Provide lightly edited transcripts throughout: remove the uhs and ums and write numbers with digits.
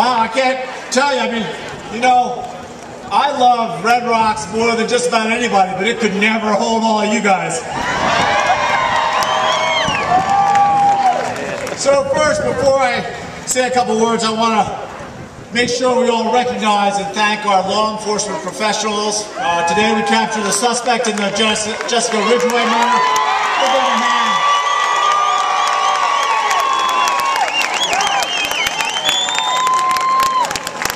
Wow, I can't tell you. I mean, you know, I love Red Rocks more than just about anybody, but it could never hold all of you guys. So first, before I say a couple words, I want to make sure we all recognize and thank our law enforcement professionals. Today we captured the suspect in the Jessica Ridgway murder. Give them a hand.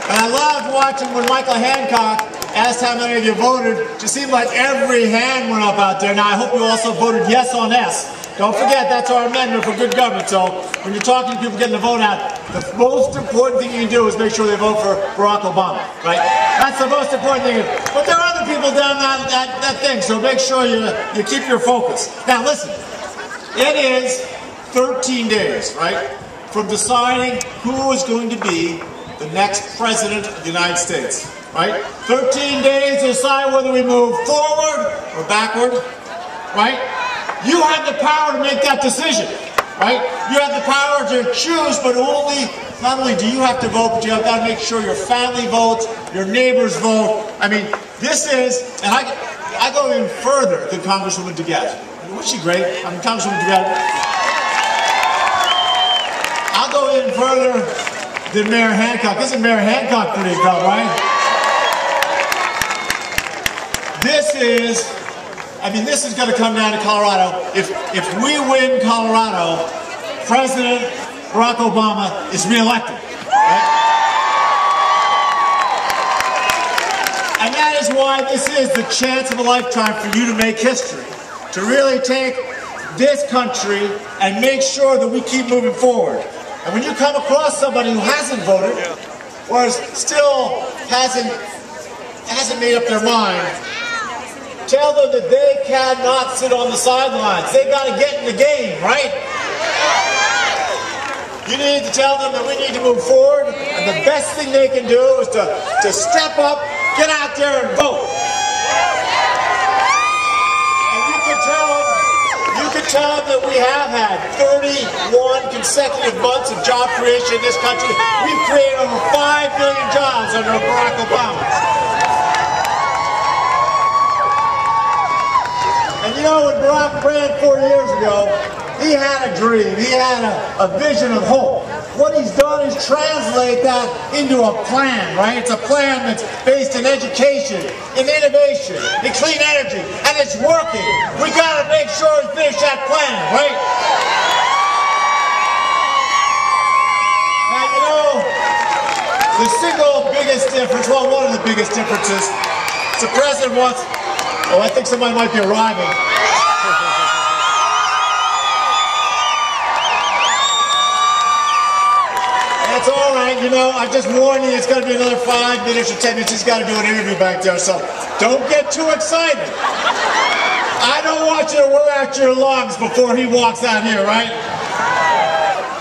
And I loved watching when Michael Hancock asked how many of you voted. It just seemed like every hand went up out there. Now I hope you also voted yes on S. Don't forget, that's our amendment for good government. So when you're talking to people getting the vote out, the most important thing you can do is make sure they vote for Barack Obama, right? That's the most important thing. But there are other people down that thing, so make sure you keep your focus. Now listen, it is 13 days, right, from deciding who is going to be the next president of the United States, right? 13 days to decide whether we move forward or backward, right? You have the power to make that decision, right? You have the power to choose, but not only do you have to vote, but you have got to make sure your family votes, your neighbors vote. I mean, this is, and I go even further than Congresswoman DeGette. Wasn't she great? I mean, Congresswoman DeGette. I'll go even further than Mayor Hancock. Isn't Mayor Hancock pretty tough, right? This is going to come down to Colorado. If we win Colorado, President Barack Obama is reelected. Right? And that is why this is the chance of a lifetime for you to make history, to really take this country and make sure that we keep moving forward. And when you come across somebody who hasn't voted, or still hasn't made up their mind, tell them that they cannot sit on the sidelines. They've got to get in the game, right? You need to tell them that we need to move forward, and the best thing they can do is to step up, get out there and vote. And you can tell them that we have had 31 consecutive months of job creation in this country. We've created over 5 million jobs under Barack Obama. And you know, when Barack ran 4 years ago, he had a dream, he had a vision of hope. What he's done is translate that into a plan, right? It's a plan that's based in education, in innovation, in clean energy, and it's working. We gotta make sure we finish that plan, right? Now, you know, the single biggest difference, well, one of the biggest differences, the president wants, oh, I think somebody might be arriving. That's all right, you know, I just warned you, it's going to be another 5 minutes or 10 minutes. He's got to do an interview back there, so don't get too excited. I don't want you to wear out your lungs before he walks out here, right?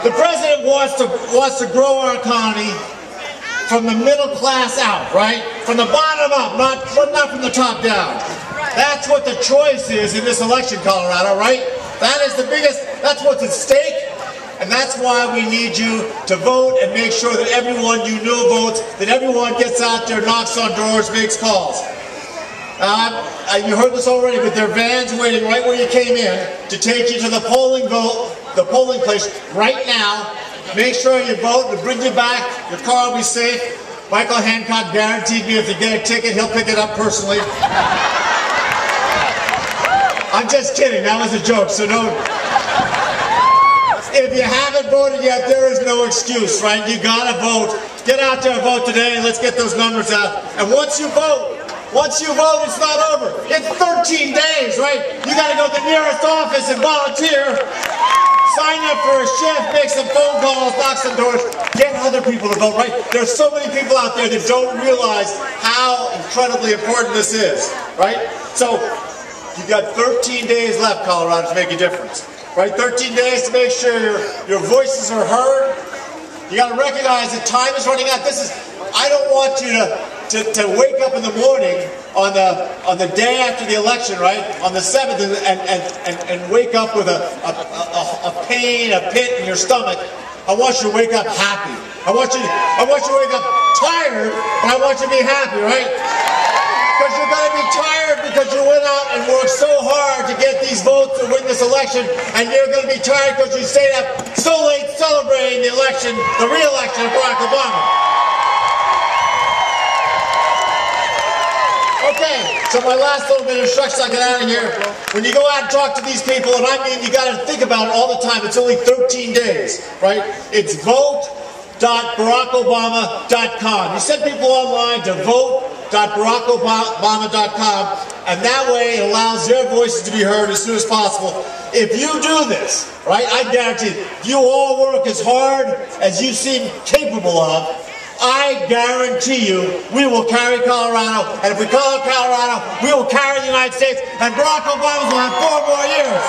The president wants to grow our economy from the middle class out, right? From the bottom up, not from the top down. That's what the choice is in this election, Colorado, right? That is the biggest, that's what's at stake, and that's why we need you to vote and make sure that everyone you know votes, that everyone gets out there, knocks on doors, makes calls. You heard this already, but there are vans waiting right where you came in to take you to the polling place right now. Make sure you vote, we'll bring you back, your car will be safe. Michael Hancock guaranteed me if you get a ticket, he'll pick it up personally. I'm just kidding, that was a joke, so don't. If you haven't voted yet, there is no excuse, right? You gotta vote. Get out there and vote today, and let's get those numbers out. And once you vote, it's not over. It's 13 days, right? You gotta go to the nearest office and volunteer. Sign up for a shift, make some phone calls, knock some doors, get other people to vote, right? There's so many people out there that don't realize how incredibly important this is, right? So, you've got 13 days left, Colorado, to make a difference, right? 13 days to make sure your voices are heard. You got to recognize that time is running out. I don't want you to wake up in the morning on the day after the election, right, on the 7th, and wake up with a pain, a pit in your stomach I want you to wake up happy. I want you to wake up tired, but I want you to be happy, right? Because you're going to be tired because you went out and worked so hard to get these votes to win this election, and you're going to be tired because you stayed up so late celebrating the election, the re-election of Barack Obama. Okay, so my last little bit of instructions I get out of here. When you go out and talk to these people, and I mean you got to think about it all the time, it's only 13 days, right? It's vote.barackobama.com. You send people online to vote.barackobama.com, and that way it allows their voices to be heard as soon as possible. If you do this, right, I guarantee you, if you all work as hard as you seem capable of, I guarantee you we will carry Colorado, and if we call Colorado, we will carry the United States, and Barack Obama will have 4 more years.